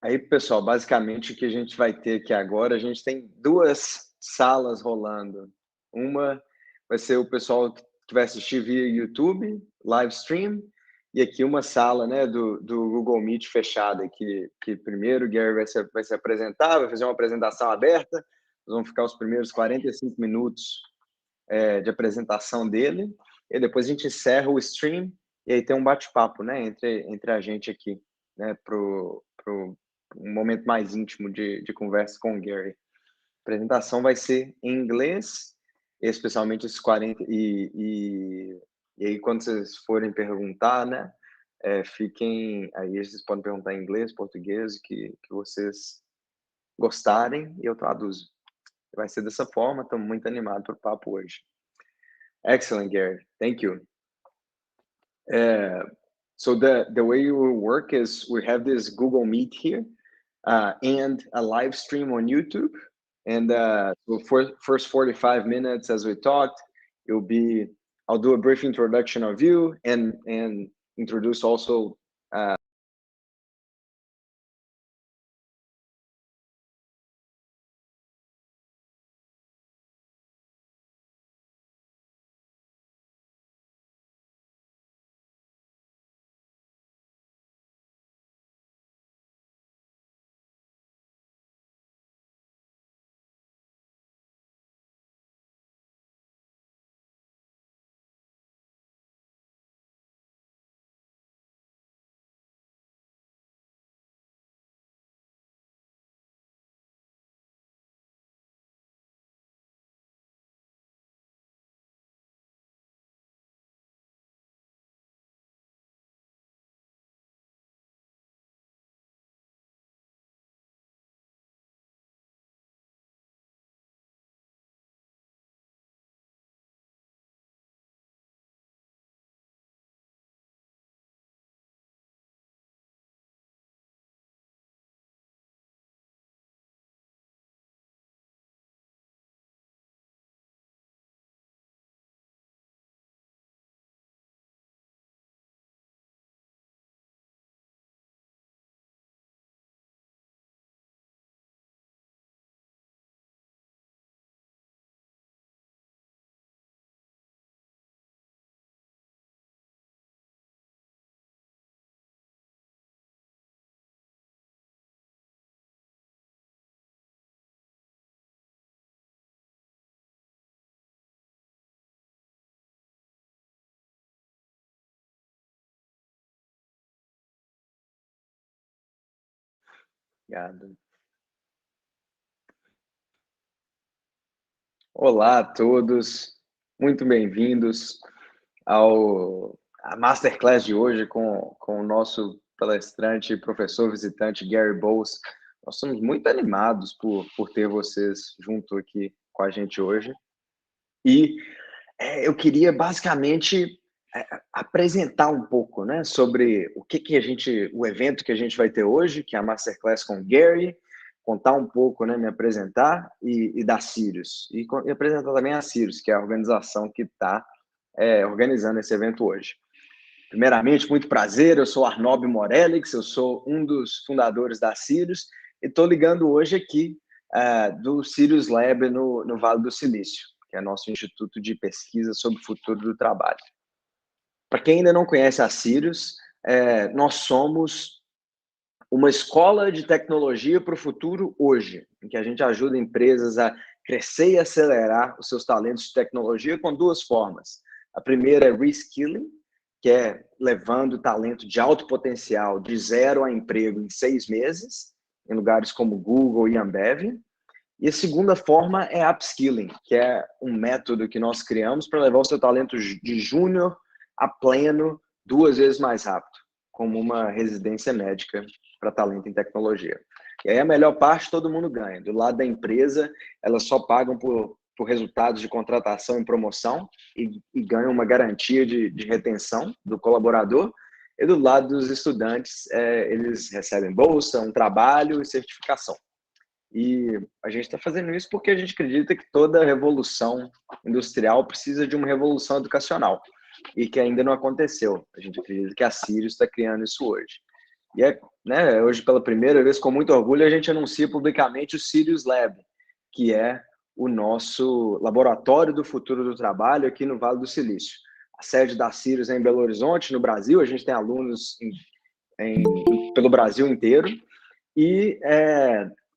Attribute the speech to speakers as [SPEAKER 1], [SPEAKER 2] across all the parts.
[SPEAKER 1] Aí, pessoal, basicamente o que a gente vai ter aqui agora, a gente tem duas salas rolando. Uma vai ser o pessoal que vai assistir via YouTube, live stream, e aqui uma sala, né, do Google Meet fechada, que primeiro o Gary vai se apresentar, vai fazer uma apresentação aberta, nós vamos ficar os primeiros 45 minutos de apresentação dele, e depois a gente encerra o stream, e aí tem um bate-papo, né, entre a gente aqui, né, pro um momento mais íntimo de conversa com o Gary. A apresentação vai ser em inglês, especialmente esses 40, e aí quando vocês forem perguntar, né, fiquem, aí vocês podem perguntar em inglês, português, que vocês gostarem, e eu traduzo. Vai ser dessa forma, estou muito animado para o papo hoje. Excellent, Gary. Thank you. So the way we will work is we have this Google Meet here and a live stream on YouTube. And so for first 45 minutes, as we talked, I'll do a brief introduction of you and introduce also Obrigado. Olá a todos, muito bem-vindos à Masterclass de hoje com o nosso palestrante e professor visitante Gary Bolles. Nós somos muito animados por ter vocês junto aqui com a gente hoje. E eu queria basicamente apresentar um pouco, né, sobre o evento que a gente vai ter hoje, que é a Masterclass com Gary, contar um pouco, né, me apresentar e da Sirius, e apresentar também a Sirius, que é a organização que está organizando esse evento hoje. Primeiramente, muito prazer, eu sou Órbi Conecta, eu sou um dos fundadores da Sirius, e estou ligando hoje aqui do Sirius Lab no Vale do Silício, que é nosso instituto de pesquisa sobre o futuro do trabalho. Para quem ainda não conhece a Sirius, nós somos uma escola de tecnologia para o futuro hoje, em que a gente ajuda empresas a crescer e acelerar os seus talentos de tecnologia com duas formas. A primeira é reskilling, que é levando talento de alto potencial de zero a emprego em 6 meses, em lugares como Google e Ambev. E a segunda forma é upskilling, que é um método que nós criamos para levar o seu talento de júnior a pleno 2 vezes mais rápido, como uma residência médica para talento em tecnologia. E aí a melhor parte todo mundo ganha. Do lado da empresa, elas só pagam por resultados de contratação e promoção e ganham uma garantia de retenção do colaborador. E do lado dos estudantes, eles recebem bolsa, um trabalho e certificação. E a gente está fazendo isso porque a gente acredita que toda revolução industrial precisa de uma revolução educacional e que ainda não aconteceu. A gente acredita que a Sirius está criando isso hoje. E né, hoje, pela primeira vez, com muito orgulho, a gente anuncia publicamente o Sirius Lab, que é o nosso laboratório do futuro do trabalho aqui no Vale do Silício. A sede da Sirius é em Belo Horizonte, no Brasil. A gente tem alunos pelo Brasil inteiro. E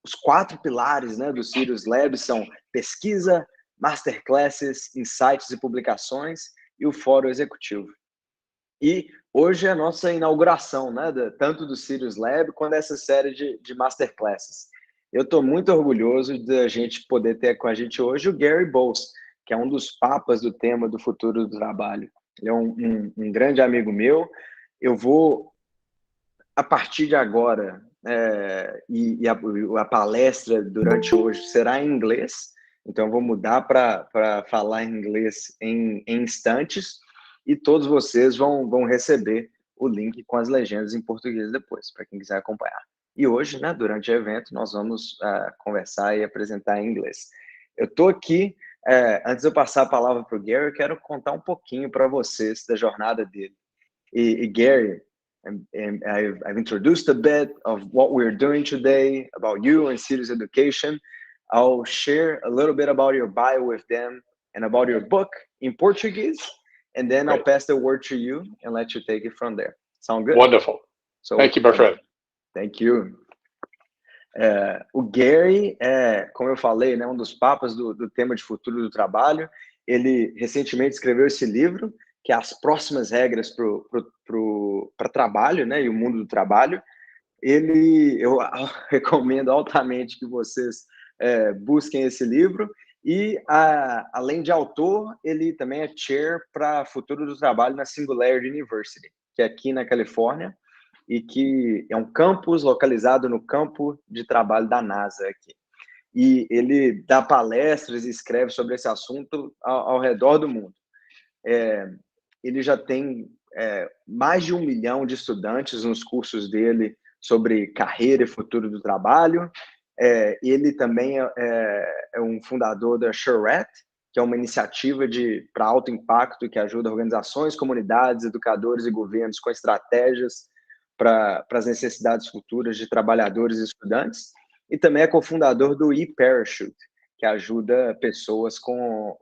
[SPEAKER 1] os 4 pilares, né, do Sirius Lab são pesquisa, masterclasses, insights e publicações e o fórum executivo. E hoje é a nossa inauguração, né, tanto do Sirius Lab quanto dessa série de masterclasses. Eu estou muito orgulhoso de a gente poder ter com a gente hoje o Gary Bolles, que é um dos papas do tema do futuro do trabalho. Ele é um grande amigo meu. Eu vou, a partir de agora, a palestra durante hoje será em inglês, então eu vou mudar para falar em inglês em instantes, e todos vocês vão receber o link com as legendas em português depois, para quem quiser acompanhar. E hoje, né, durante o evento, nós vamos conversar e apresentar em inglês. Eu estou aqui, antes de eu passar a palavra para o Gary, eu quero contar um pouquinho para vocês da jornada dele. E Gary, and I've introduced a bit of what we're doing today, about you and Sirius Education. I'll share a little bit about your bio with them and about your book in Portuguese, and then I'll pass the word to you and let you take it from there. Sound good?
[SPEAKER 2] Wonderful. So, thank you, my friend.
[SPEAKER 1] Thank you. O Gary como eu falei, né, um dos papas do tema de futuro do trabalho. Ele recentemente escreveu esse livro, que é As Próximas Regras para Trabalho, né, e o Mundo do Trabalho. Eu recomendo altamente que vocês busquem esse livro. E, além de autor, ele também é chair para Futuro do Trabalho na Singularity University, que é aqui na Califórnia, e que é um campus localizado no campo de trabalho da NASA aqui. E ele dá palestras e escreve sobre esse assunto ao redor do mundo. Ele já tem mais de 1 milhão de estudantes nos cursos dele sobre carreira e futuro do trabalho. Ele também é um fundador da Charette, que é uma iniciativa para alto impacto que ajuda organizações, comunidades, educadores e governos com estratégias para as necessidades futuras de trabalhadores e estudantes. E também é cofundador do e-Parachute, que ajuda pessoas com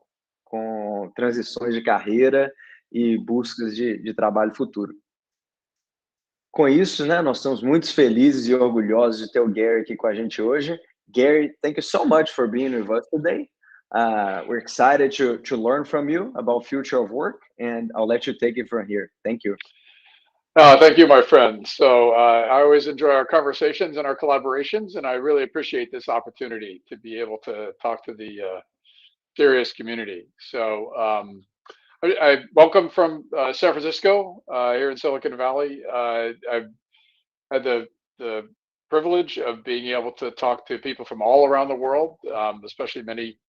[SPEAKER 1] transições de carreira e buscas de trabalho futuro. Com isso, né, nós estamos muito felizes e orgulhosos de ter o Gary aqui com a gente hoje. Gary, thank you so much for being with us today. We're excited to learn from you about future of work, and I'll let you take it from here. Thank you.
[SPEAKER 2] Thank you, my friend. So I always enjoy our conversations and our collaborations, and I really appreciate this opportunity to be able to talk to the Sirius community. So I welcome from San Francisco here in Silicon Valley. I've had the privilege of being able to talk to people from all around the world, especially many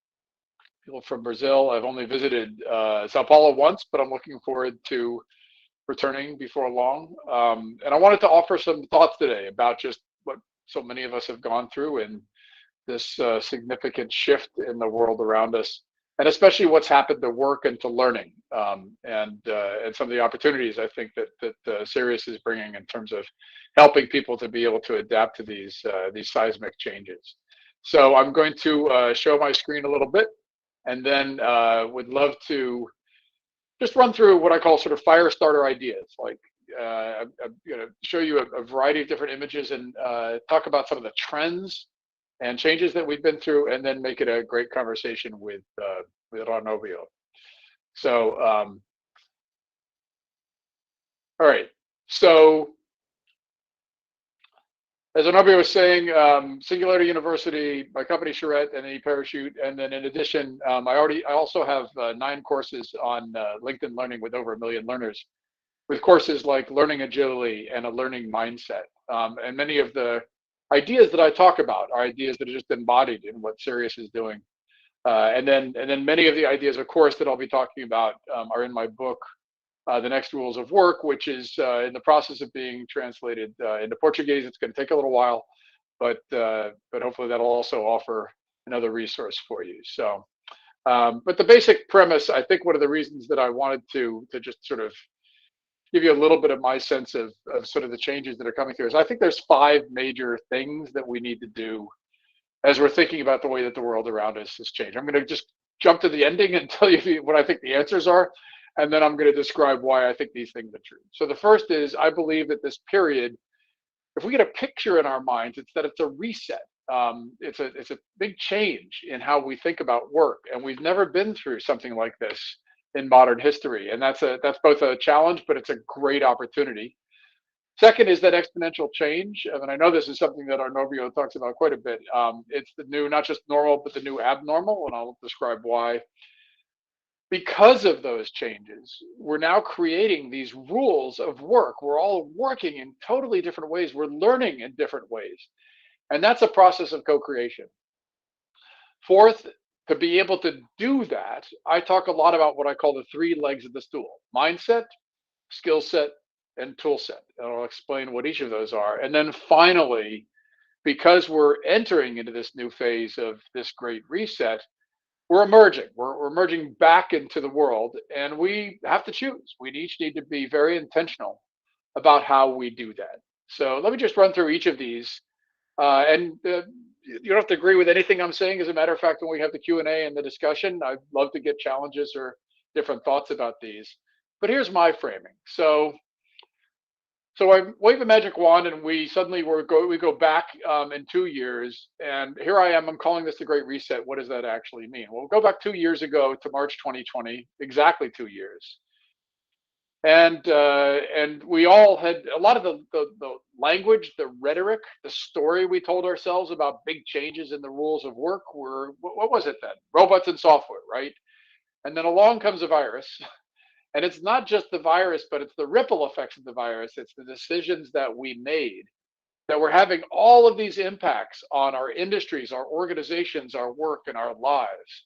[SPEAKER 2] people from Brazil. I've only visited Sao Paulo once, but I'm looking forward to returning before long. And I wanted to offer some thoughts today about just what so many of us have gone through in this significant shift in the world around us, and especially what's happened to work and to learning, and some of the opportunities I think that Sirius is bringing in terms of helping people to be able to adapt to these seismic changes. So I'm going to show my screen a little bit, and then would love to just run through what I call sort of fire starter ideas. Like I'm going to show you a variety of different images and talk about some of the trends and changes that we've been through, and then make it a great conversation with Ranobio. So, all right. So, as Ranobio was saying, Singularity University, my company Charette, and e-Parachute, and then in addition, I also have 9 courses on LinkedIn Learning with over 1 million learners, with courses like learning agility and a learning mindset, and many of the ideas that I talk about are ideas that are just embodied in what Sirius is doing. And then many of the ideas, of course, that I'll be talking about are in my book, The Next Rules of Work, which is in the process of being translated into Portuguese. It's going to take a little while, but hopefully that'll also offer another resource for you. So, but the basic premise, I think one of the reasons that I wanted to just sort of give you a little bit of my sense of sort of the changes that are coming through. So I think there's 5 major things that we need to do as we're thinking about the way that the world around us has changed. I'm going to just jump to the ending and tell you what I think the answers are, and then I'm going to describe why I think these things are true. So the first is, I believe that this period, if we get a picture in our minds, it's that it's a reset. It's a big change in how we think about work, and we've never been through something like this in modern history, and that's both a challenge, but it's a great opportunity. Second is that exponential change, and I know this is something that Arnovio talks about quite a bit. It's the new, not just normal, but the new abnormal, and I'll describe why. Because of those changes, we're now creating these rules of work. We're all working in totally different ways. We're learning in different ways. And that's a process of co-creation. Fourth, to be able to do that, I talk a lot about what I call the 3 legs of the stool: mindset, skill set, and tool set. And I'll explain what each of those are. And then finally, because we're entering into this new phase of this great reset, we're emerging. We're emerging back into the world, and we have to choose. We each need to be very intentional about how we do that. So let me just run through each of these. You don't have to agree with anything I'm saying. As a matter of fact, when we have the Q&A and the discussion, I'd love to get challenges or different thoughts about these. But here's my framing. So I wave a magic wand, and we suddenly we go back in 2 years, and here I am. I'm calling this the Great Reset. What does that actually mean? Well, we'll go back 2 years ago to March 2020, exactly 2 years. And we all had a lot of the language, the rhetoric, the story we told ourselves about big changes in the rules of work were, what was it then? Robots and software, right? And then along comes a virus. And it's not just the virus, but it's the ripple effects of the virus. It's the decisions that we made that were having all of these impacts on our industries, our organizations, our work, and our lives.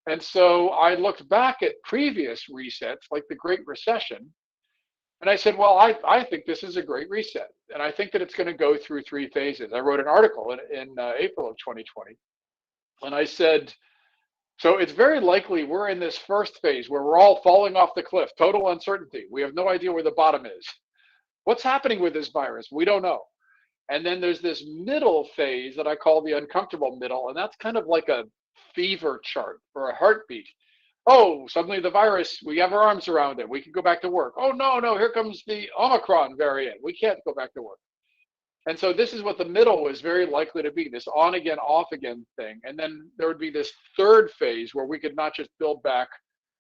[SPEAKER 2] And so I looked back at previous resets, like the Great Recession, and I said, well, I think this is a great reset. And I think that it's going to go through 3 phases. I wrote an article in April of 2020, and I said, so it's very likely we're in this first phase where we're all falling off the cliff, total uncertainty. We have no idea where the bottom is. What's happening with this virus? We don't know. And then there's this middle phase that I call the uncomfortable middle, and that's kind of like a fever chart or a heartbeat. Oh, suddenly the virus, we have our arms around it. We can go back to work. Oh, no, here comes the Omicron variant. We can't go back to work. And so this is what the middle was very likely to be, this on again, off again thing. And then there would be this third phase where we could not just build back,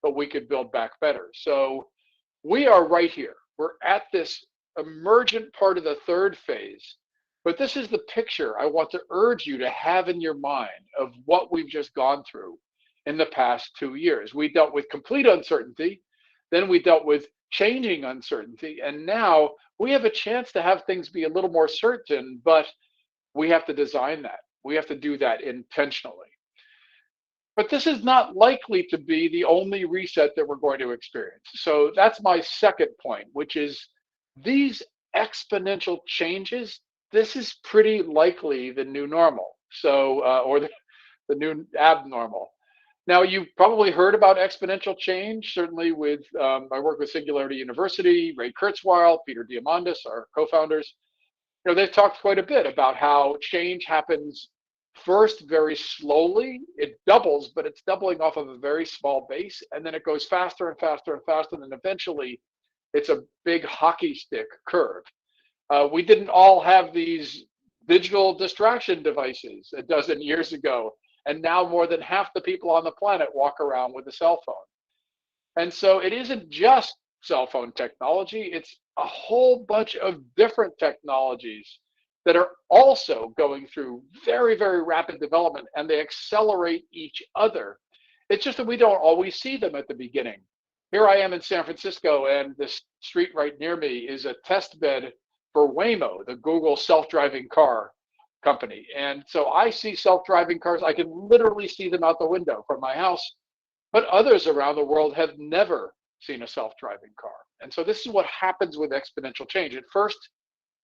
[SPEAKER 2] but we could build back better. So we are right here. We're at this emergent part of the third phase. But this is the picture I want to urge you to have in your mind of what we've just gone through in the past 2 years. We dealt with complete uncertainty, then we dealt with changing uncertainty, and now we have a chance to have things be a little more certain, but we have to design that. We have to do that intentionally. But this is not likely to be the only reset that we're going to experience. So that's my second point, which is these exponential changes, this is pretty likely the new normal. So, or the new abnormal. Now, you've probably heard about exponential change, certainly with, I work with Singularity University, Ray Kurzweil, Peter Diamandis, our co-founders. You know, they've talked quite a bit about how change happens first very slowly. It doubles, but it's doubling off of a very small base. And then it goes faster and faster and faster. And then eventually it's a big hockey stick curve. We didn't all have these digital distraction devices a dozen years ago. And now more than half the people on the planet walk around with a cell phone. And so it isn't just cell phone technology, it's a whole bunch of different technologies that are also going through very, very rapid development, and they accelerate each other. It's just that we don't always see them at the beginning. Here I am in San Francisco, and this street right near me is a test bed for Waymo, the Google self-driving car company. And so I see self-driving cars. I can literally see them out the window from my house, but others around the world have never seen a self-driving car. And so this is what happens with exponential change. At first,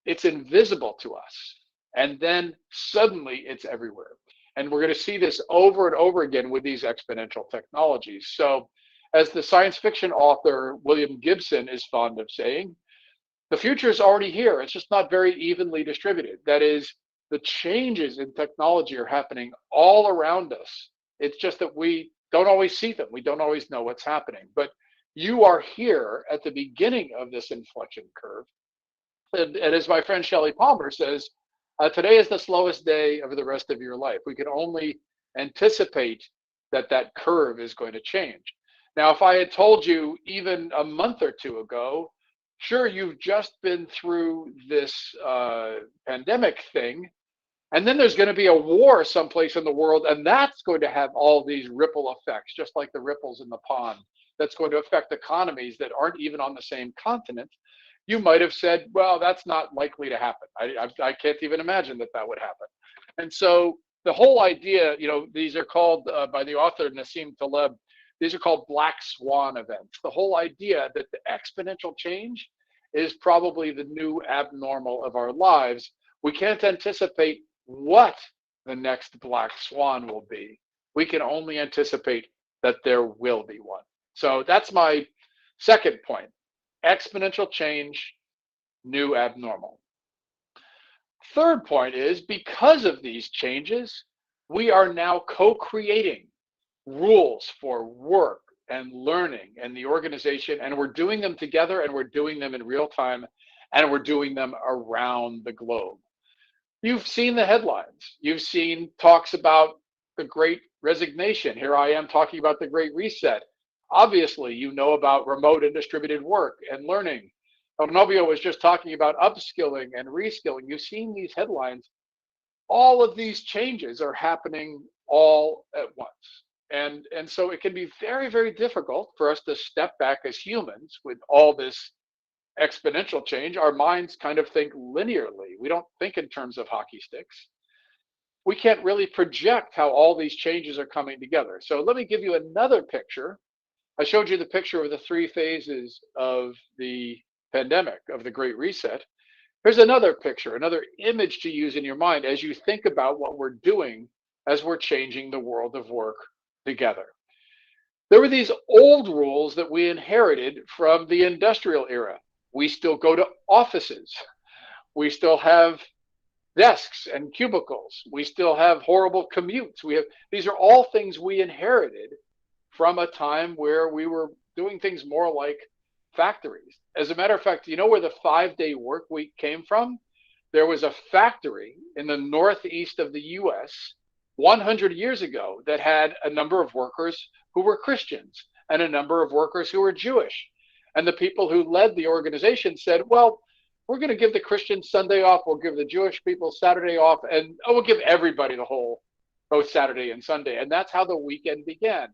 [SPEAKER 2] it's invisible to us, and then suddenly it's everywhere. And we're going to see this over and over again with these exponential technologies. So as the science fiction author William Gibson is fond of saying, the future is already here. It's just not very evenly distributed. That is, the changes in technology are happening all around us. It's just that we don't always see them. We don't always know what's happening. But you are here at the beginning of this inflection curve. And as my friend Shelley Palmer says, today is the slowest day of the rest of your life. We can only anticipate that that curve is going to change. Now, if I had told you even a month or two ago, sure, you've just been through this pandemic thing, and then there's going to be a war someplace in the world, and that's going to have all these ripple effects, just like the ripples in the pond, that's going to affect economies that aren't even on the same continent. You might have said, well, that's not likely to happen. I can't even imagine that that would happen. And so the whole idea, these are called, by the author Nassim Taleb, these are called black swan events. The whole idea that the exponential change is probably the new abnormal of our lives. We can't anticipate what the next black swan will be. We can only anticipate that there will be one. So that's my second point. Exponential change, new abnormal. Third point is, because of these changes, we are now co-creating rules for work and learning and the organization, and we're doing them together, and we're doing them in real time, and we're doing them around the globe. You've seen the headlines. You've seen talks about the Great Resignation. Here I am talking about the Great Reset. Obviously, you know about remote and distributed work and learning. Onobio was just talking about upskilling and reskilling. You've seen these headlines. All of these changes are happening all at once. And so it can be very, very difficult for us to step back as humans with all this exponential change. Our minds kind of think linearly. We don't think in terms of hockey sticks. We can't really project how all these changes are coming together. So let me give you another picture. I showed you the picture of the three phases of the pandemic, of the Great Reset. Here's another picture, another image to use in your mind as you think about what we're doing as we're changing the world of work together. There were these old rules that we inherited from the industrial era. We still go to offices. We still have desks and cubicles. We still have horrible commutes. These are all things we inherited from a time where we were doing things more like factories. As a matter of fact, you know where the 5-day work week came from? There was a factory in the northeast of the US 100 years ago that had a number of workers who were Christians and a number of workers who were Jewish. And the people who led the organization said, well, we're going to give the Christians Sunday off, we'll give the Jewish people Saturday off, and we'll give everybody both Saturday and Sunday. And that's how the weekend began.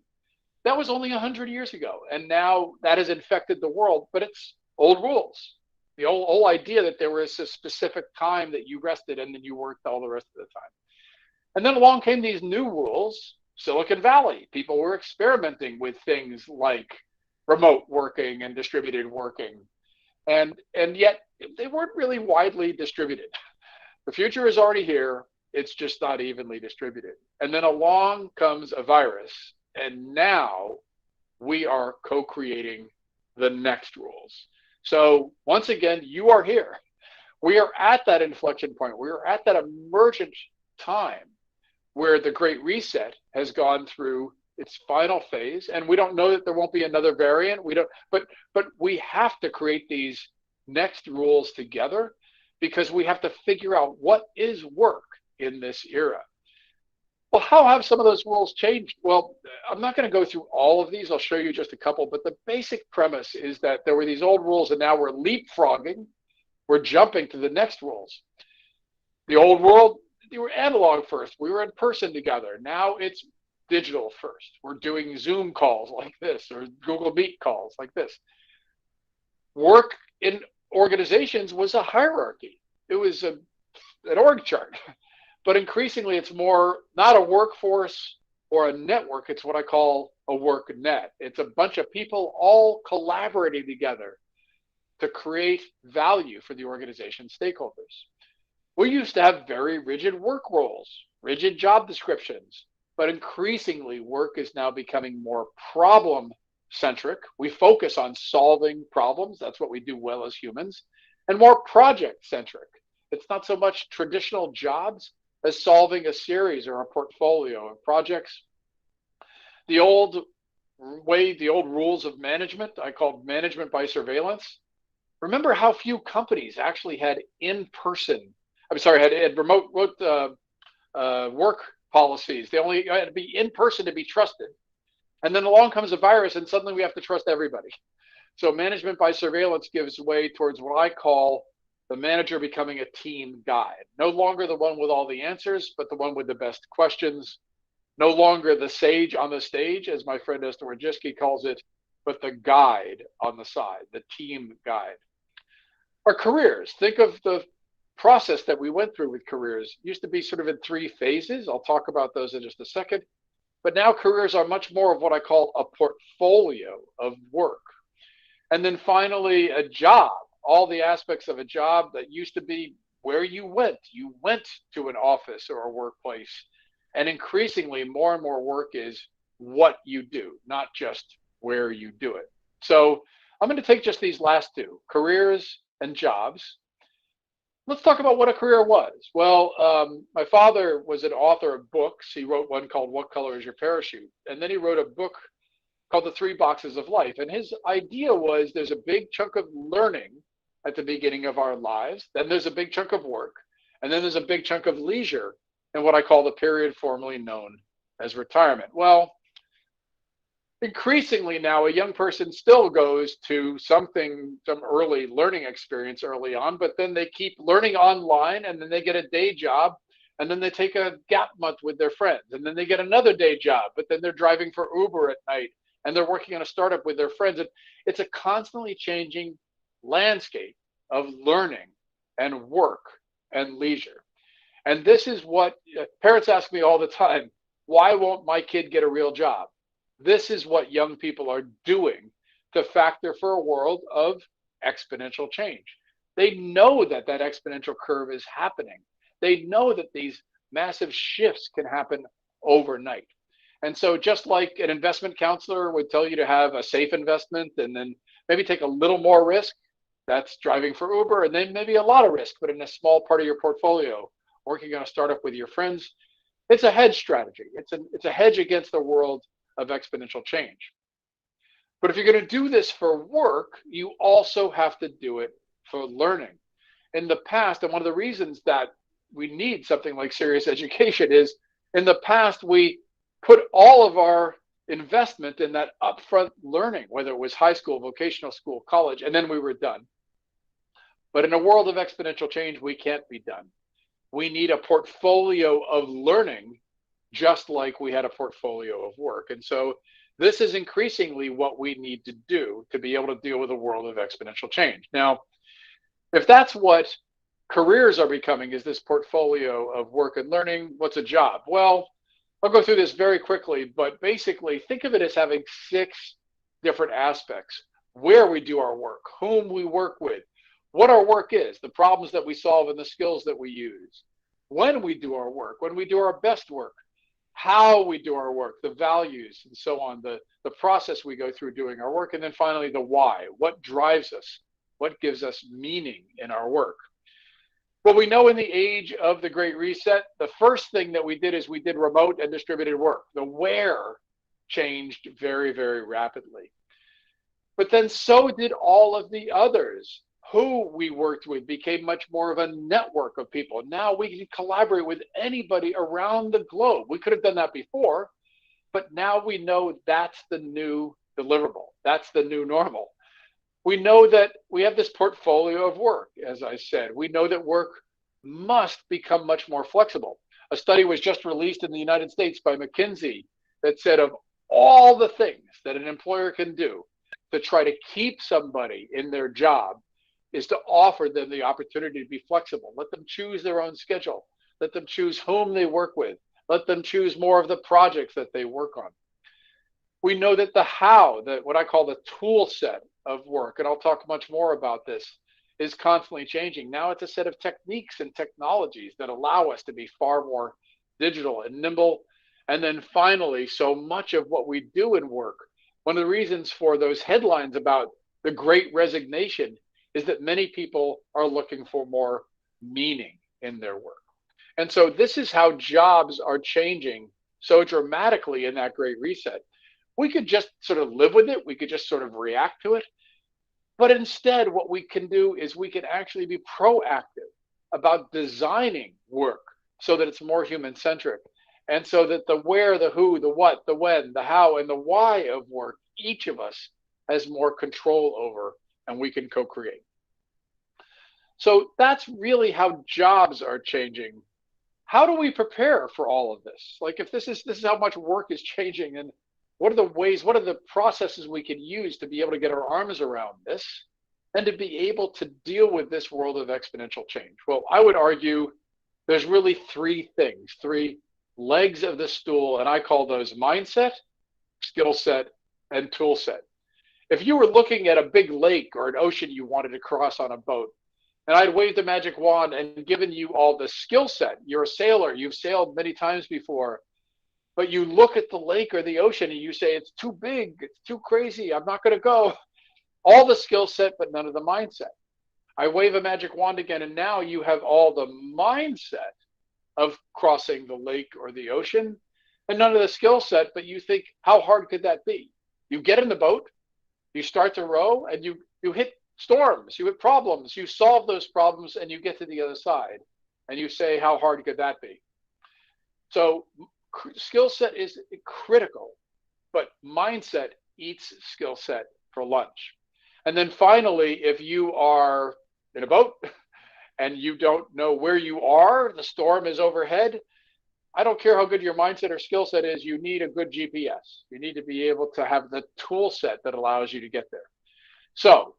[SPEAKER 2] That was only 100 years ago. And now that has infected the world, but it's old rules. The whole idea that there was a specific time that you rested and then you worked all the rest of the time. And then along came these new rules, Silicon Valley. People were experimenting with things like remote working and distributed working. And yet they weren't really widely distributed. The future is already here. It's just not evenly distributed. And then along comes a virus. And now we are co-creating the next rules. So once again, you are here. We are at that inflection point. We are at that emergent time where the Great Reset has gone through its final phase, and we don't know that there won't be another variant. But we have to create these next rules together, because we have to figure out what is work in this era. Well, how have some of those rules changed? Well, I'm not going to go through all of these. I'll show you just a couple, but the basic premise is that there were these old rules, and now we're leapfrogging. We're jumping to the next rules. The old world, they were analog first. We were in person together. Now it's digital first. We're doing Zoom calls like this, or Google Meet calls like this. Work in organizations was a hierarchy. It was an org chart. But increasingly, it's more not a workforce or a network. It's what I call a work net. It's a bunch of people all collaborating together to create value for the organization stakeholders. We used to have very rigid work roles, rigid job descriptions, but increasingly work is now becoming more problem centric. We focus on solving problems. That's what we do well as humans. And more project centric. It's not so much traditional jobs as solving a series or a portfolio of projects. The old rules of management, I called management by surveillance. Remember how few companies actually had had remote work policies. They only had to be in person to be trusted. And then along comes a virus and suddenly we have to trust everybody. So management by surveillance gives way towards what I call the manager becoming a team guide. No longer the one with all the answers, but the one with the best questions. No longer the sage on the stage, as my friend Esther Wojcicki calls it, but the guide on the side, the team guide. Our careers, think of the process that we went through with careers. It used to be sort of in 3 phases. I'll talk about those in just a second. But now careers are much more of what I call a portfolio of work. And then finally, a job, all the aspects of a job that used to be where you went. You went to an office or a workplace. And increasingly, more and more work is what you do, not just where you do it. So I'm going to take just these last 2, careers and jobs. Let's talk about what a career was. Well, my father was an author of books. He wrote one called What Color Is Your Parachute? And then he wrote a book called The 3 Boxes of Life. And his idea was there's a big chunk of learning at the beginning of our lives. Then there's a big chunk of work. And then there's a big chunk of leisure in what I call the period formerly known as retirement. Well, increasingly now, a young person still goes to some early learning experience early on, but then they keep learning online and then they get a day job and then they take a gap month with their friends and then they get another day job, but then they're driving for Uber at night and they're working on a startup with their friends. And it's a constantly changing landscape of learning and work and leisure. And this is what parents ask me all the time, why won't my kid get a real job? This is what young people are doing to factor for a world of exponential change. They know that that exponential curve is happening. They know that these massive shifts can happen overnight. And so just like an investment counselor would tell you to have a safe investment and then maybe take a little more risk, that's driving for Uber, and then maybe a lot of risk, but in a small part of your portfolio, working on a startup with your friends, it's a hedge strategy. It's a hedge against the world of exponential change. But if you're going to do this for work, you also have to do it for learning. In the past, and one of the reasons that we need something like Sirius Education is in the past, we put all of our investment in that upfront learning, whether it was high school, vocational school, college, and then we were done. But in a world of exponential change, we can't be done. We need a portfolio of learning just like we had a portfolio of work. And so this is increasingly what we need to do to be able to deal with a world of exponential change. Now, if that's what careers are becoming, is this portfolio of work and learning, what's a job? Well, I'll go through this very quickly, but basically think of it as having 6 different aspects: where we do our work, whom we work with, what our work is, the problems that we solve and the skills that we use, when we do our work, when we do our best work, how we do our work, the values, and so on, the process we go through doing our work, and then finally the why, what drives us, what gives us meaning in our work. Well, we know in the age of the Great Reset, the first thing that we did is we did remote and distributed work. The where changed very, very rapidly. But then so did all of the others. Who we worked with became much more of a network of people. Now we can collaborate with anybody around the globe. We could have done that before, but now we know that's the new deliverable. That's the new normal. We know that we have this portfolio of work, as I said. We know that work must become much more flexible. A study was just released in the United States by McKinsey that said of all the things that an employer can do to try to keep somebody in their job is to offer them the opportunity to be flexible. Let them choose their own schedule. Let them choose whom they work with. Let them choose more of the projects that they work on. We know that the how, that what I call the tool set of work, and I'll talk much more about this, is constantly changing. Now it's a set of techniques and technologies that allow us to be far more digital and nimble. And then finally, so much of what we do in work, one of the reasons for those headlines about the great resignation is that many people are looking for more meaning in their work. And so this is how jobs are changing so dramatically in that great reset. We could just sort of live with it. We could just sort of react to it. But instead, what we can do is we can actually be proactive about designing work so that it's more human-centric. And so that the where, the who, the what, the when, the how, and the why of work, each of us has more control over, and we can co-create. So that's really how jobs are changing. How do we prepare for all of this? Like, if this is how much work is changing, and what are the ways, what are the processes we can use to be able to get our arms around this and to be able to deal with this world of exponential change? Well, I would argue there's really three things, three legs of the stool, and I call those mindset, skill set, and tool set. If you were looking at a big lake or an ocean you wanted to cross on a boat, and I'd waved the magic wand and given you all the skill set, you're a sailor, you've sailed many times before, but you look at the lake or the ocean and you say, it's too big, it's too crazy, I'm not going to go. All the skill set, but none of the mindset. I wave a magic wand again, and now you have all the mindset of crossing the lake or the ocean, and none of the skill set, but you think, how hard could that be? You get in the boat, you start to row, and you hit storms, you hit problems, you solve those problems, and you get to the other side, and you say, how hard could that be? So skill set is critical, but mindset eats skill set for lunch. And then finally, if you are in a boat and you don't know where you are, the storm is overhead, I don't care how good your mindset or skill set is, you need a good GPS. You need to be able to have the tool set that allows you to get there. So,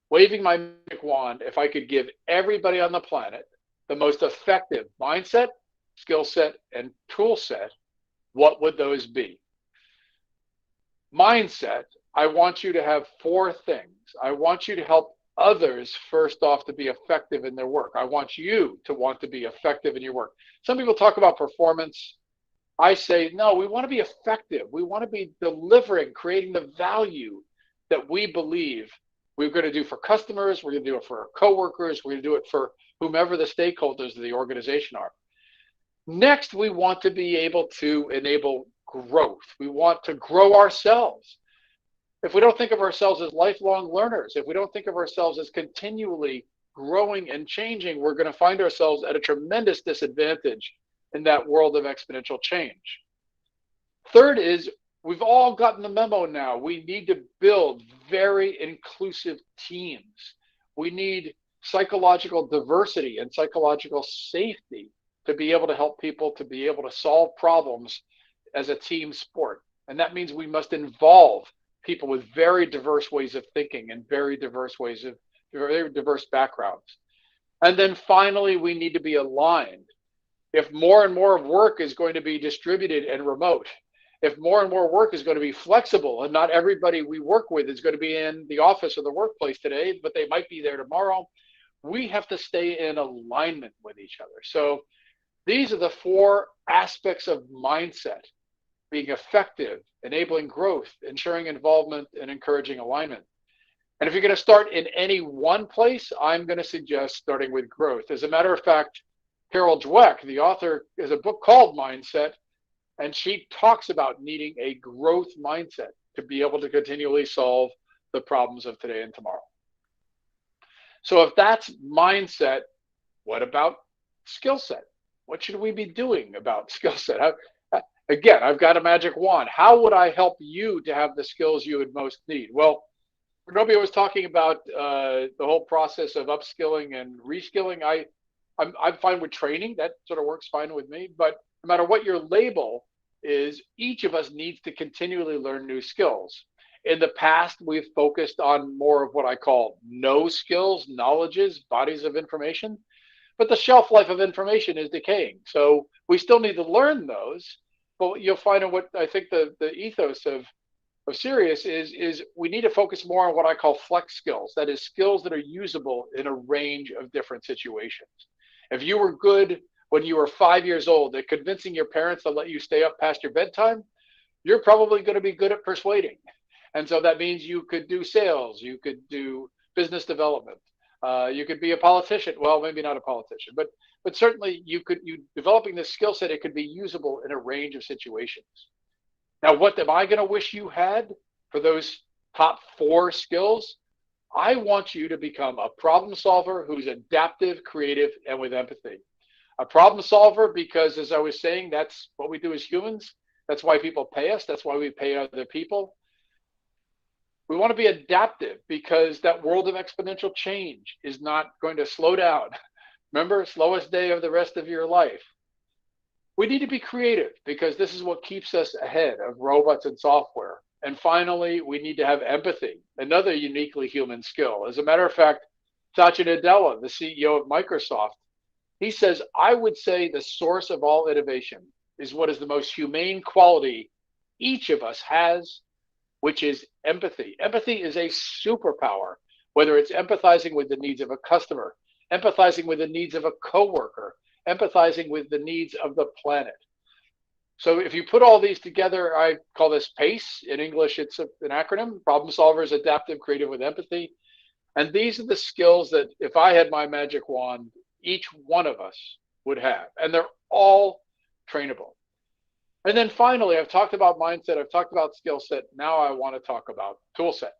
[SPEAKER 2] waving my magic wand, if I could give everybody on the planet the most effective mindset, skill set, and tool set, what would those be? Mindset, I want you to have four things. I want you to help others, first off, to be effective in their work. I want you to want to be effective in your work. Some people talk about performance. I say, no, we want to be effective. We want to be delivering, creating the value that we believe we're going to do for customers, we're going to do it for our coworkers, we're going to do it for whomever the stakeholders of the organization are. Next, we want to be able to enable growth. We want to grow ourselves. If we don't think of ourselves as lifelong learners, if we don't think of ourselves as continually growing and changing, we're going to find ourselves at a tremendous disadvantage in that world of exponential change. Third is, we've all gotten the memo now. We need to build very inclusive teams. We need psychological diversity and psychological safety to be able to help people to be able to solve problems as a team sport. And that means we must involve people with very diverse ways of thinking and very diverse backgrounds. And then finally, we need to be aligned. If more and more of work is going to be distributed and remote, if more and more work is going to be flexible, and not everybody we work with is going to be in the office or the workplace today, but they might be there tomorrow, we have to stay in alignment with each other. So these are the four aspects of mindset: being effective, enabling growth, ensuring involvement, and encouraging alignment. And if you're going to start in any one place, I'm going to suggest starting with growth. As a matter of fact, Carol Dweck, the author, has a book called Mindset, and she talks about needing a growth mindset to be able to continually solve the problems of today and tomorrow. So if that's mindset, what about skill set? What should we be doing about skill set? Again, I've got a magic wand. How would I help you to have the skills you would most need? Well, Robbie was talking about the whole process of upskilling and reskilling. I'm fine with training. That sort of works fine with me. But no matter what your label is, each of us needs to continually learn new skills. In the past, we've focused on more of what I call no skills, knowledges, bodies of information. But the shelf life of information is decaying. So we still need to learn those. But you'll find in what I think the ethos of Sirius is we need to focus more on what I call flex skills. That is, skills that are usable in a range of different situations. If you were good when you were 5 years old at convincing your parents to let you stay up past your bedtime, you're probably going to be good at persuading. And so that means you could do sales, you could do business development, you could be a politician. Well, maybe not a politician, but certainly you developing this skill set, it could be usable in a range of situations. Now, what am I going to wish you had for those top 4 skills? I want you to become a problem solver who's adaptive, creative, and with empathy. A problem solver because, as I was saying, that's what we do as humans. That's why people pay us. That's why we pay other people. We want to be adaptive because that world of exponential change is not going to slow down. Remember, slowest day of the rest of your life. We need to be creative because this is what keeps us ahead of robots and software. And finally, we need to have empathy, another uniquely human skill. As a matter of fact, Satya Nadella, the CEO of Microsoft, he says, I would say the source of all innovation is what is the most humane quality each of us has, which is empathy. Empathy is a superpower, whether it's empathizing with the needs of a customer, empathizing with the needs of a coworker, empathizing with the needs of the planet. So if you put all these together, I call this PACE. In English, it's an acronym: problem solvers, adaptive, creative, with empathy. And these are the skills that if I had my magic wand, each one of us would have. And they're all trainable. And then finally, I've talked about mindset, I've talked about skill set. Now I want to talk about tool set.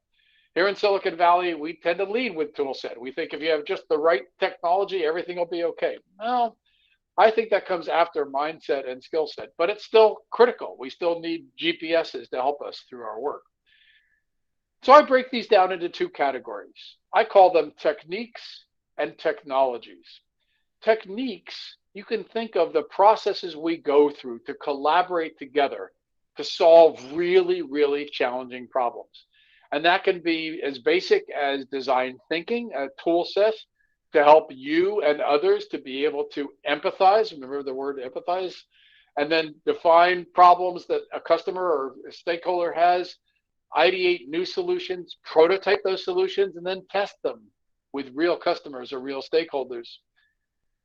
[SPEAKER 2] Here in Silicon Valley, we tend to lead with tool set. We think if you have just the right technology, everything will be okay. Well, I think that comes after mindset and skill set, but it's still critical. We still need GPSs to help us through our work. So I break these down into 2 categories. I call them techniques and technologies. Techniques, you can think of the processes we go through to collaborate together to solve really, really challenging problems. And that can be as basic as design thinking, a tool set to help you and others to be able to empathize. Remember the word empathize, and then define problems that a customer or a stakeholder has, ideate new solutions, prototype those solutions, and then test them with real customers or real stakeholders.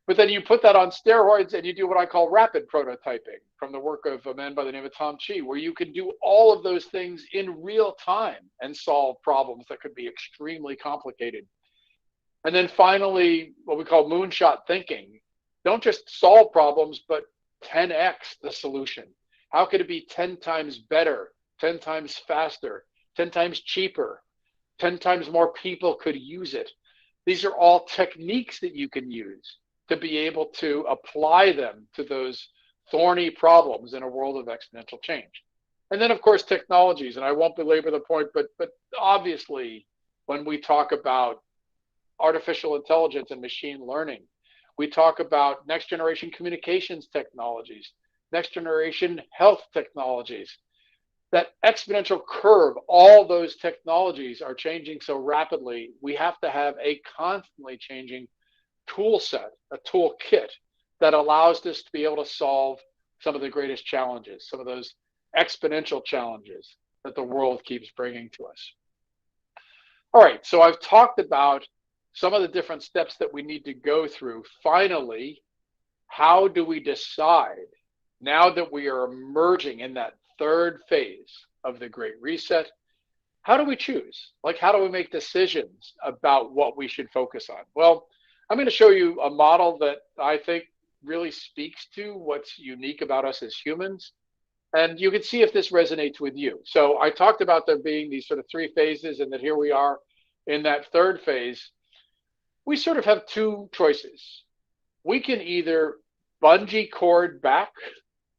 [SPEAKER 2] But then you put that on steroids and you do what I call rapid prototyping from the work of a man by the name of Tom Chi, where you can do all of those things in real time and solve problems that could be extremely complicated. And then finally, what we call moonshot thinking. Don't just solve problems, but 10x the solution. How could it be 10 times better, 10 times faster, 10 times cheaper, 10 times more people could use it? These are all techniques that you can use to be able to apply them to those thorny problems in a world of exponential change. And then, of course, technologies, and I won't belabor the point, but obviously, when we talk about artificial intelligence and machine learning, we talk about next generation communications technologies, next generation health technologies. That exponential curve, all those technologies are changing so rapidly, we have to have a constantly changing tool set, a toolkit that allows us to be able to solve some of the greatest challenges, some of those exponential challenges that the world keeps bringing to us. All right, so I've talked about some of the different steps that we need to go through. Finally, how do we decide, now that we are emerging in that 3rd phase of the Great Reset, how do we choose? Like, how do we make decisions about what we should focus on? Well, I'm going to show you a model that I think really speaks to what's unique about us as humans. And you can see if this resonates with you. So I talked about there being these sort of 3 phases, and that here we are in that 3rd phase. We sort of have 2 choices. We can either bungee cord back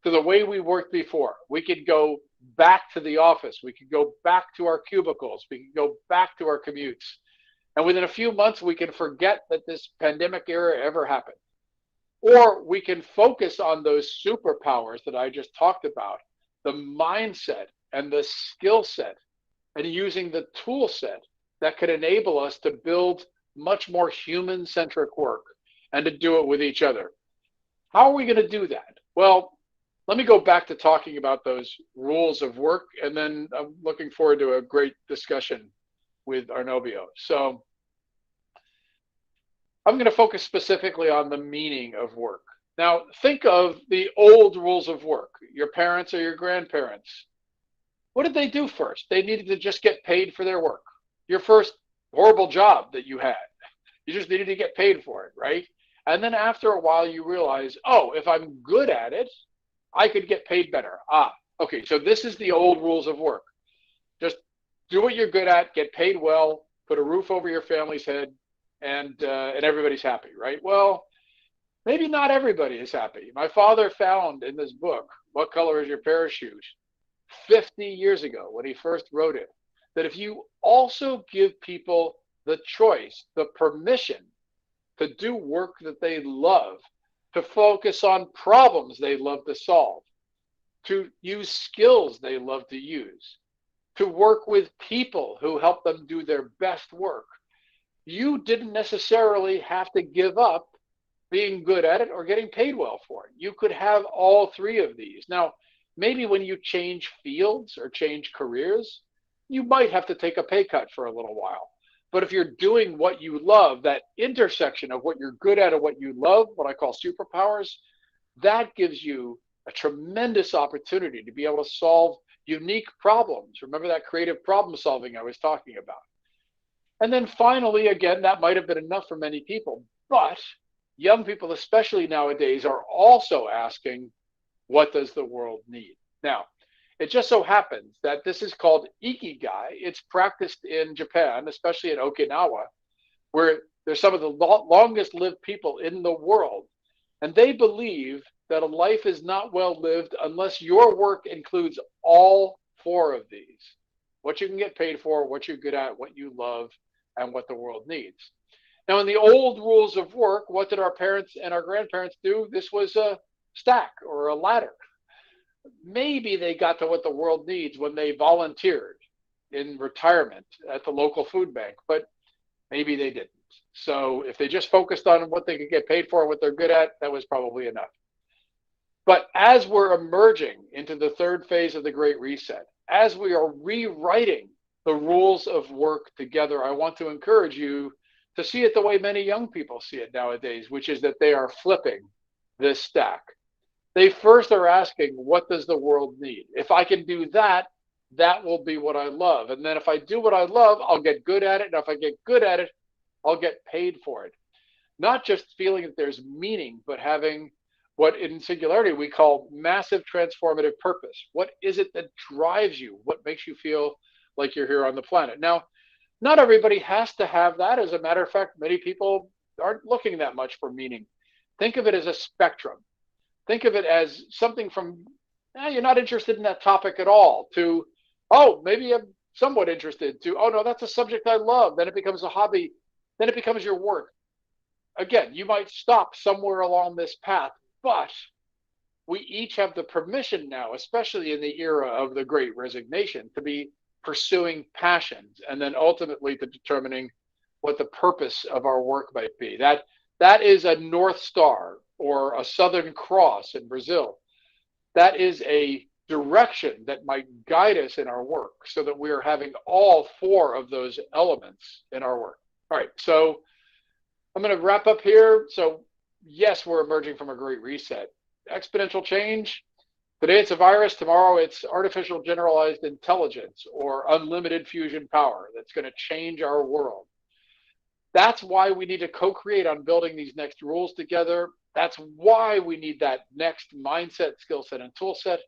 [SPEAKER 2] to the way we worked before. We could go back to the office. We could go back to our cubicles. We could go back to our commutes. And within a few months, we can forget that this pandemic era ever happened. Or we can focus on those superpowers that I just talked about, the mindset and the skill set, and using the tool set that could enable us to build much more human-centric work and to do it with each other. How are we going to do that? Well, let me go back to talking about those rules of work, and then I'm looking forward to a great discussion with Arnobio. So I'm going to focus specifically on the meaning of work. Now, think of the old rules of work, your parents or your grandparents. What did they do first? They needed to just get paid for their work. Your first horrible job that you had, you just needed to get paid for it, right? And then after a while, you realize, oh, if I'm good at it, I could get paid better. Okay, so this is the old rules of work. Just do what you're good at, get paid well, put a roof over your family's head, and everybody's happy, right? Well, maybe not everybody is happy. My father found in this book, What Color is Your Parachute, 50 years ago when he first wrote it, that if you also give people the choice, the permission to do work that they love, to focus on problems they love to solve, to use skills they love to use, to work with people who help them do their best work, you didn't necessarily have to give up being good at it or getting paid well for it. You could have all three of these. Now, maybe when you change fields or change careers, you might have to take a pay cut for a little while. But if you're doing what you love, that intersection of what you're good at and what you love, what I call superpowers, that gives you a tremendous opportunity to be able to solve unique problems. Remember that creative problem solving I was talking about. And then finally, again, that might have been enough for many people, but young people, especially nowadays, are also asking, what does the world need? Now, it just so happens that this is called ikigai. It's practiced in Japan, especially in Okinawa, where there's some of the longest lived people in the world. And they believe that a life is not well lived unless your work includes all four of these: what you can get paid for, what you're good at, what you love, and what the world needs. Now, in the old rules of work, what did our parents and our grandparents do? This was a stack or a ladder. Maybe they got to what the world needs when they volunteered in retirement at the local food bank, but maybe they didn't. So if they just focused on what they could get paid for, what they're good at, that was probably enough. But as we're emerging into the third phase of the Great Reset, as we are rewriting the rules of work together, I want to encourage you to see it the way many young people see it nowadays, which is that they are flipping this stack. They first are asking, what does the world need? If I can do that, that will be what I love. And then if I do what I love, I'll get good at it. And if I get good at it, I'll get paid for it. Not just feeling that there's meaning, but having what in Singularity we call massive transformative purpose. What is it that drives you? What makes you feel like you're here on the planet? Now, not everybody has to have that. As a matter of fact, many people aren't looking that much for meaning. Think of it as a spectrum. Think of it as something from, you're not interested in that topic at all, to, oh, maybe I'm somewhat interested, to, oh, no, that's a subject I love. Then it becomes a hobby. Then it becomes your work. Again, you might stop somewhere along this path, but we each have the permission now, especially in the era of the Great Resignation, to be pursuing passions and then ultimately to determining what the purpose of our work might be. That is a North Star or a Southern Cross in Brazil. That is a direction that might guide us in our work so that we are having all four of those elements in our work. All right, so I'm going to wrap up here. So yes, we're emerging from a great reset. Exponential change. Today it's a virus. Tomorrow it's artificial generalized intelligence or unlimited fusion power that's going to change our world. That's why we need to co-create on building these next rules together. That's why we need that next mindset, skill set, and tool set.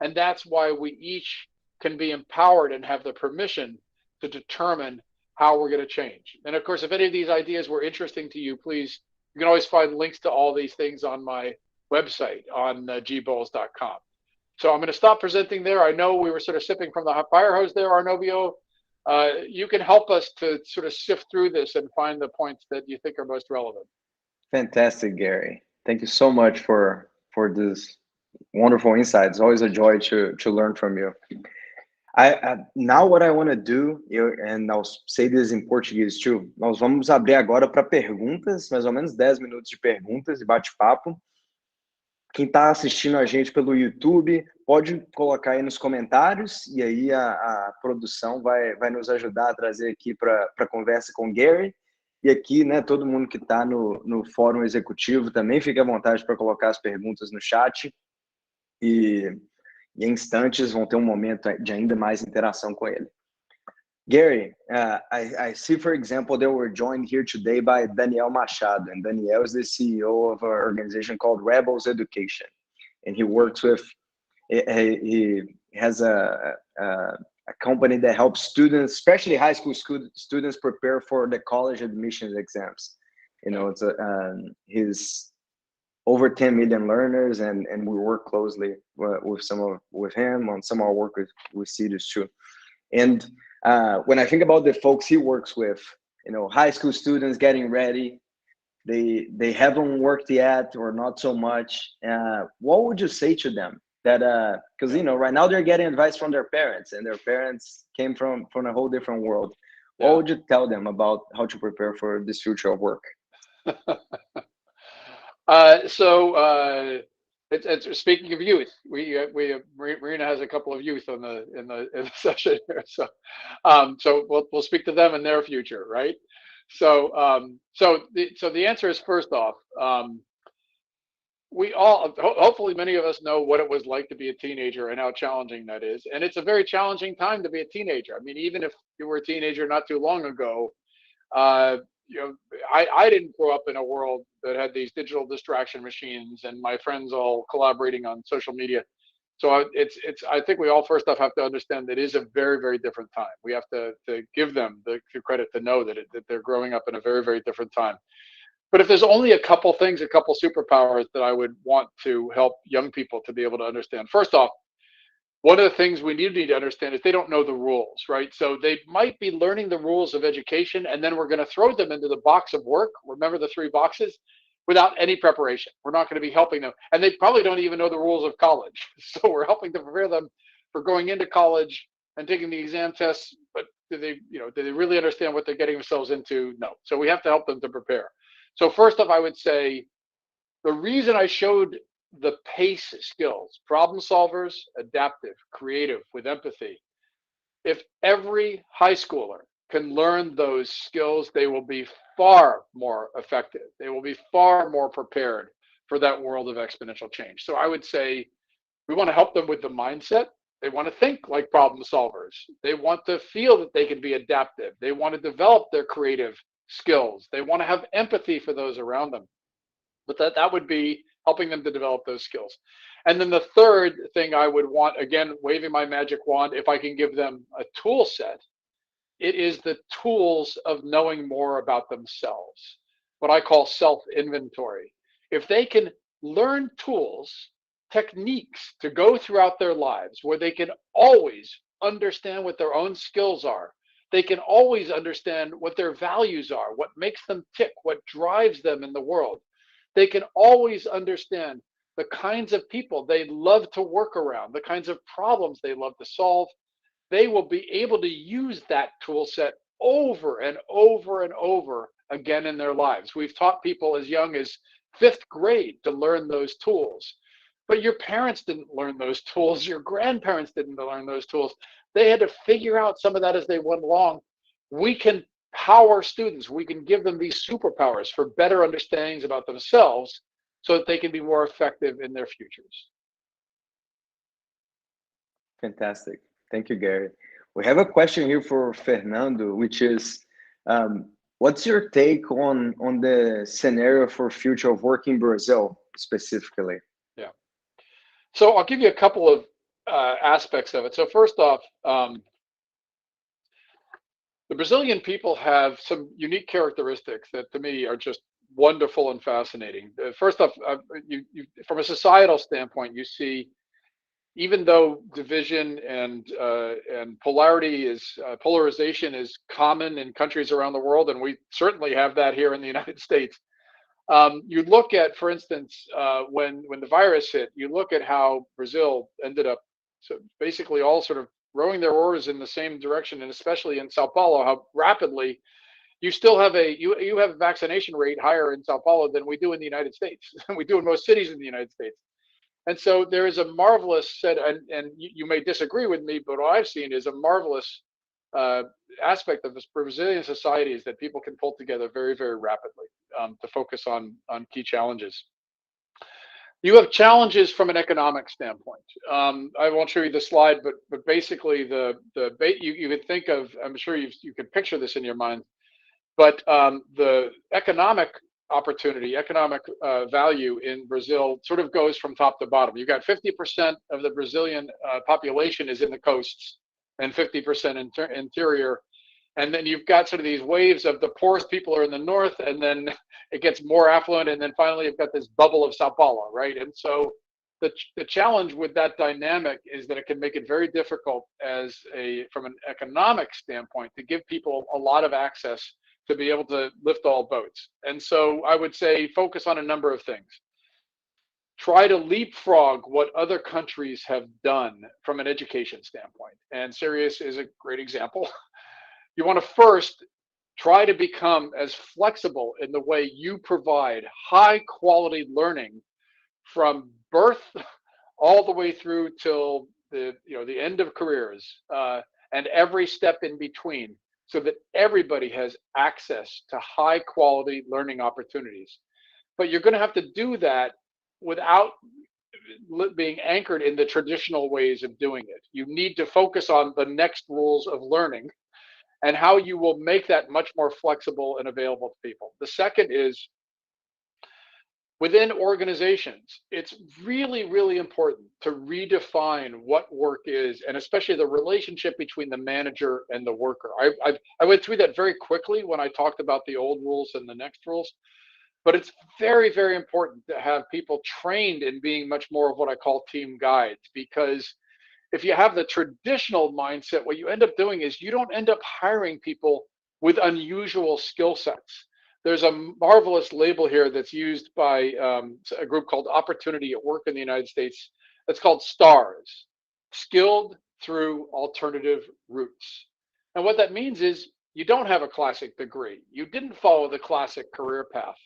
[SPEAKER 2] And that's why we each can be empowered and have the permission to determine how we're going to change. And of course, if any of these ideas were interesting to you, please, you can always find links to all these things on my website on gbolles.com. So I'm going to stop presenting there. I know we were sort of sipping from the fire hose there, Arnovio. You can help us to sort of sift through this and find the points that you think are most relevant.
[SPEAKER 1] Fantastic, Gary. Thank you so much for this wonderful insight. It's always a joy to learn from you. Now what I want to do, and I'll say this in Portuguese too, nós vamos abrir agora para perguntas, mais ou menos 10 minutos de perguntas e bate-papo. Quem está assistindo a gente pelo YouTube, pode colocar aí nos comentários, e aí a produção vai nos ajudar a trazer aqui para a conversa com o Gary. E aqui, né, todo mundo que está no fórum executivo também fica à vontade para colocar as perguntas no chat. E e em instantes vão ter um momento de ainda mais interação com ele. Gary, I see, for example, that we're joined here today by Daniel Machado, and Daniel is the CEO of an organization called Rebels Education, and he works with, he has a company that helps students, especially high school students, prepare for the college admissions exams. You know, it's he's over 10 million learners, and we work closely with him on some of our work with Sirius too. And when I think about the folks he works with, you know, high school students getting ready, they haven't worked yet or not so much. What would you say to them? That because you know, right now they're getting advice from their parents, and their parents came from a whole different world. What would you tell them about how to prepare for this future of work?
[SPEAKER 2] It's speaking of youth, Marina has a couple of youth in the session here, so we'll speak to them in their future, right? So the answer is, first off, we all, hopefully many of us know what it was like to be a teenager and how challenging that is, and it's a very challenging time to be a teenager. I mean, even if you were a teenager not too long ago, you know, I didn't grow up in a world that had these digital distraction machines and my friends all collaborating on social media. So I think we all first off have to understand that it is a very, very different time. We have to give them the credit to know that they're growing up in a very, very different time. But if there's only a couple things, a couple superpowers that I would want to help young people to be able to understand. First off, one of the things we need to understand is they don't know the rules, right? So they might be learning the rules of education, and then we're going to throw them into the box of work. Remember the 3 boxes? Without any preparation. We're not going to be helping them. And they probably don't even know the rules of college. So we're helping to prepare them for going into college and taking the exam tests. But do they really understand what they're getting themselves into? No. So we have to help them to prepare. So first off, I would say the reason I showed the PACE skills, problem solvers, adaptive, creative, with empathy. If every high schooler can learn those skills, they will be far more effective. They will be far more prepared for that world of exponential change. So I would say we want to help them with the mindset. They want to think like problem solvers. They want to feel that they can be adaptive. They want to develop their creative skills. They want to have empathy for those around them. But that would be helping them to develop those skills. And then the third thing I would want, again, waving my magic wand, if I can give them a tool set, it is the tools of knowing more about themselves, what I call self-inventory. If they can learn tools, techniques to go throughout their lives where they can always understand what their own skills are, they can always understand what their values are, what makes them tick, what drives them in the world. They can always understand the kinds of people they love to work around, the kinds of problems they love to solve. They will be able to use that tool set over and over and over again in their lives. We've taught people as young as 5th grade to learn those tools. But your parents didn't learn those tools. Your grandparents didn't learn those tools. They had to figure out some of that as they went along. We can power students. We can give them these superpowers for better understandings about themselves so that they can be more effective in their futures.
[SPEAKER 1] Fantastic. Thank you, Gary. We have a question here for Fernando, which is, what's your take on the scenario for future of work in Brazil specifically?
[SPEAKER 2] Yeah. So I'll give you a couple of aspects of it. So first off, the Brazilian people have some unique characteristics that to me are just wonderful and fascinating. First off, from a societal standpoint, you see, even though division and polarization is common in countries around the world, and we certainly have that here in the United States. You look at, for instance, when the virus hit, you look at how Brazil ended up, so basically all sort of rowing their oars in the same direction, and especially in Sao Paulo, how rapidly you still have you have a vaccination rate higher in Sao Paulo than we do in the United States, and we do in most cities in the United States. And so there is a marvelous set, and you may disagree with me, but what I've seen is a marvelous aspect of this Brazilian society is that people can pull together very, very rapidly to focus on key challenges. You have challenges from an economic standpoint. I won't show you the slide, but basically you could think of, I'm sure you can picture this in your mind, but the economic opportunity, economic value in Brazil sort of goes from top to bottom. You've got 50% of the Brazilian population is in the coasts and 50% interior. And then you've got sort of these waves of the poorest people are in the north, and then it gets more affluent, and then finally you've got this bubble of Sao Paulo, right? And so the challenge with that dynamic is that it can make it very difficult from an economic standpoint to give people a lot of access to be able to lift all boats. And so I would say focus on a number of things. Try to leapfrog what other countries have done from an education standpoint. And Sirius is a great example. You want to first try to become as flexible in the way you provide high quality learning from birth all the way through till the end of careers, and every step in between, so that everybody has access to high quality learning opportunities. But you're going to have to do that without being anchored in the traditional ways of doing it. You need to focus on the next rules of learning and how you will make that much more flexible and available to people. The second is, within organizations, it's really, really important to redefine what work is, and especially the relationship between the manager and the worker. I went through that very quickly when I talked about the old rules and the next rules, but it's very, very important to have people trained in being much more of what I call team guides, because if you have the traditional mindset, what you end up doing is you don't end up hiring people with unusual skill sets. There's a marvelous label here that's used by a group called Opportunity at Work in the United States. It's called STARS, Skilled Through Alternative Routes. And what that means is you don't have a classic degree. You didn't follow the classic career path.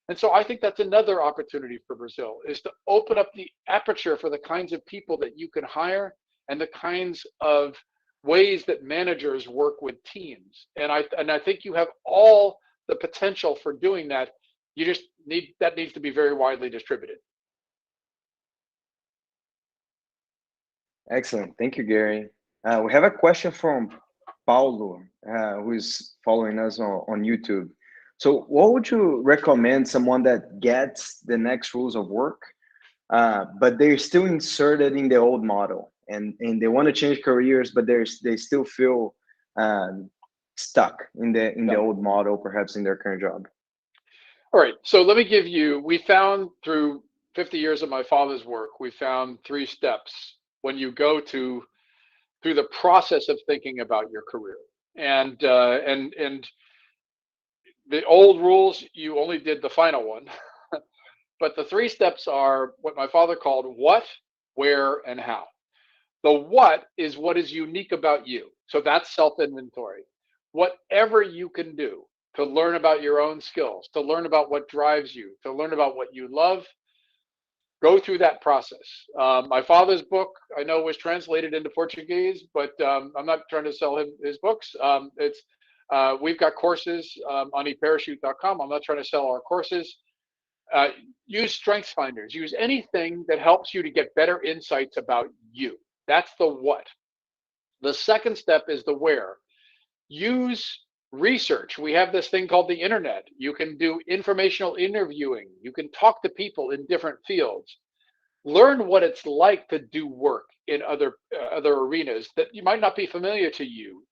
[SPEAKER 2] And so I think that's another opportunity for Brazil, is to open up the aperture for the kinds of people that you can hire and the kinds of ways that managers work with teams. And I think you have all the potential for doing that. You just needs to be very widely distributed.
[SPEAKER 1] Excellent. Thank you, Gary. We have a question from Paulo, who is following us on YouTube. So what would you recommend someone that gets the next rules of work, but they're still inserted in the old model, and they want to change careers, but they still feel stuck in the old model, perhaps in their current job?
[SPEAKER 2] All right, so let me give you, we found through 50 years of my father's work, we found 3 steps when you go through the process of thinking about your career. And the old rules, you only did the final one. But the 3 steps are what my father called what, where, and how. The what is what is unique about you. So that's self-inventory. Whatever you can do to learn about your own skills, to learn about what drives you, to learn about what you love, go through that process. My father's book, I know, was translated into Portuguese, but I'm not trying to sell him his books. We've got courses on eparachute.com. I'm not trying to sell our courses. Use Strengths Finders. Use anything that helps you to get better insights about you. That's the what. The second step is the where. Use research. We have this thing called the internet. You can do informational interviewing. You can talk to people in different fields. Learn what it's like to do work in other arenas that you might not be familiar to you.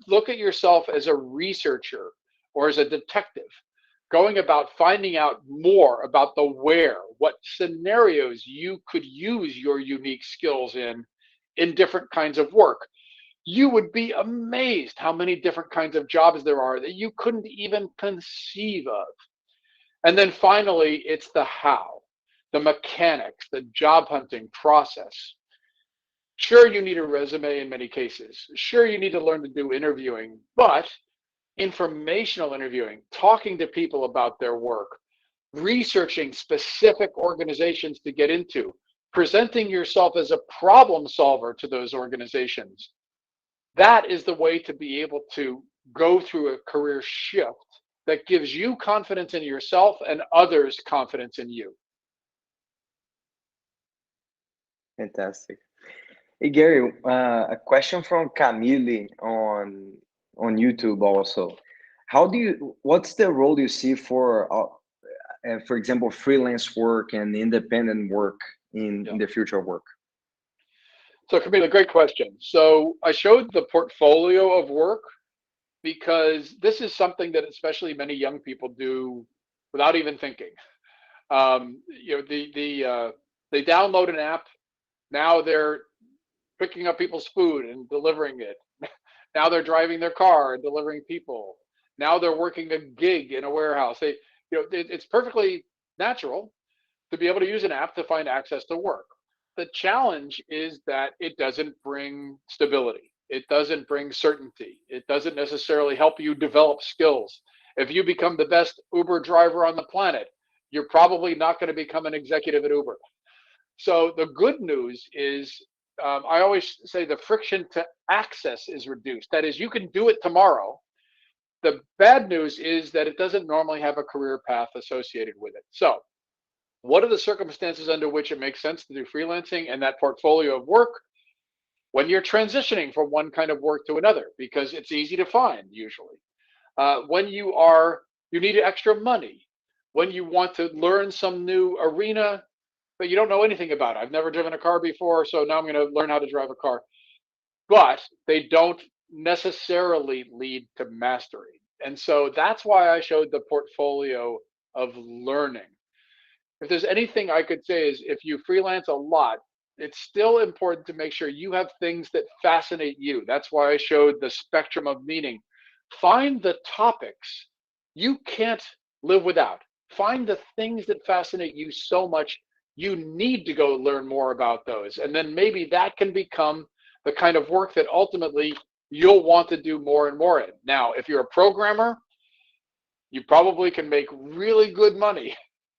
[SPEAKER 2] Look at yourself as a researcher or as a detective, going about finding out more about the where, what scenarios you could use your unique skills in different kinds of work. You would be amazed how many different kinds of jobs there are that you couldn't even conceive of. And then finally, it's the how, the mechanics, the job hunting process. Sure, you need a resume in many cases. Sure, you need to learn to do interviewing, but informational interviewing, talking to people about their work, researching specific organizations to get into, presenting yourself as a problem solver to those organizations. That is the way to be able to go through a career shift that gives you confidence in yourself and others confidence in you.
[SPEAKER 1] Fantastic. Hey, Gary, a question from Camille on YouTube also. What's the role you see for example, freelance work and independent work in the future of work?
[SPEAKER 2] So Camila, great question. So I showed the portfolio of work because this is something that especially many young people do without even thinking. They download an app. Now they're picking up people's food and delivering it. Now they're driving their car and delivering people. Now they're working a gig in a warehouse. It's perfectly natural to be able to use an app to find access to work. The challenge is that it doesn't bring stability. It doesn't bring certainty. It doesn't necessarily help you develop skills. If you become the best Uber driver on the planet, you're probably not going to become an executive at Uber. So the good news is, I always say the friction to access is reduced. That is, you can do it tomorrow. The bad news is that it doesn't normally have a career path associated with it. So what are the circumstances under which it makes sense to do freelancing and that portfolio of work? When you're transitioning from one kind of work to another, because it's easy to find usually. When you need extra money, when you want to learn some new arena, but you don't know anything about it. I've never driven a car before, so now I'm going to learn how to drive a car. But they don't necessarily lead to mastery. And so that's why I showed the portfolio of learning. If there's anything I could say is if you freelance a lot, it's still important to make sure you have things that fascinate you. That's why I showed the spectrum of meaning. Find the topics you can't live without. Find the things that fascinate you so much you need to go learn more about those. And then maybe that can become the kind of work that ultimately you'll want to do more and more in. Now, if you're a programmer, you probably can make really good money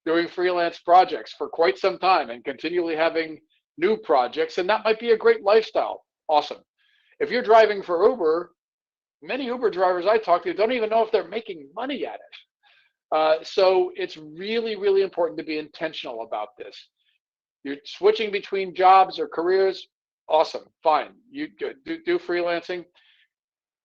[SPEAKER 2] doing freelance projects for quite some time and continually having new projects, and that might be a great lifestyle. Awesome. If you're driving for Uber, many Uber drivers I talk to don't even know if they're making money at it. So it's really, really important to be intentional about this. You're switching between jobs or careers, awesome, fine. You do freelancing,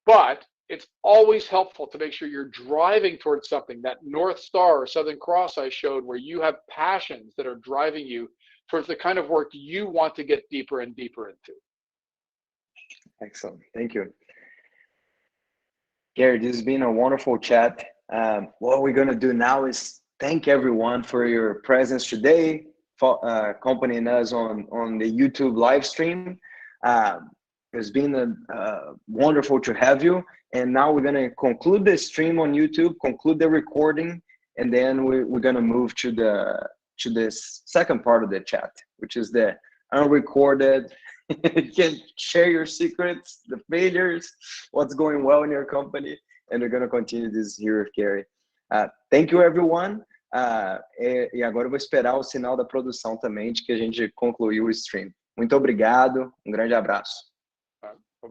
[SPEAKER 2] but it's always helpful to make sure you're driving towards something, that North Star or Southern Cross I showed, where you have passions that are driving you towards the kind of work you want to get deeper and deeper into.
[SPEAKER 1] Excellent. Thank you. Gary, this has been a wonderful chat. What we're going to do now is thank everyone for your presence today, for accompanying us on the YouTube live stream. It's been wonderful to have you. And now we're going to conclude the stream on YouTube, conclude the recording, and then we're going to move to this second part of the chat, which is the unrecorded. You can share your secrets, the failures, what's going well in your company, and we're going to continue this here with Gary. Thank you, everyone. E agora eu vou esperar o sinal da produção também de que a gente concluiu o stream. Muito obrigado, grande abraço.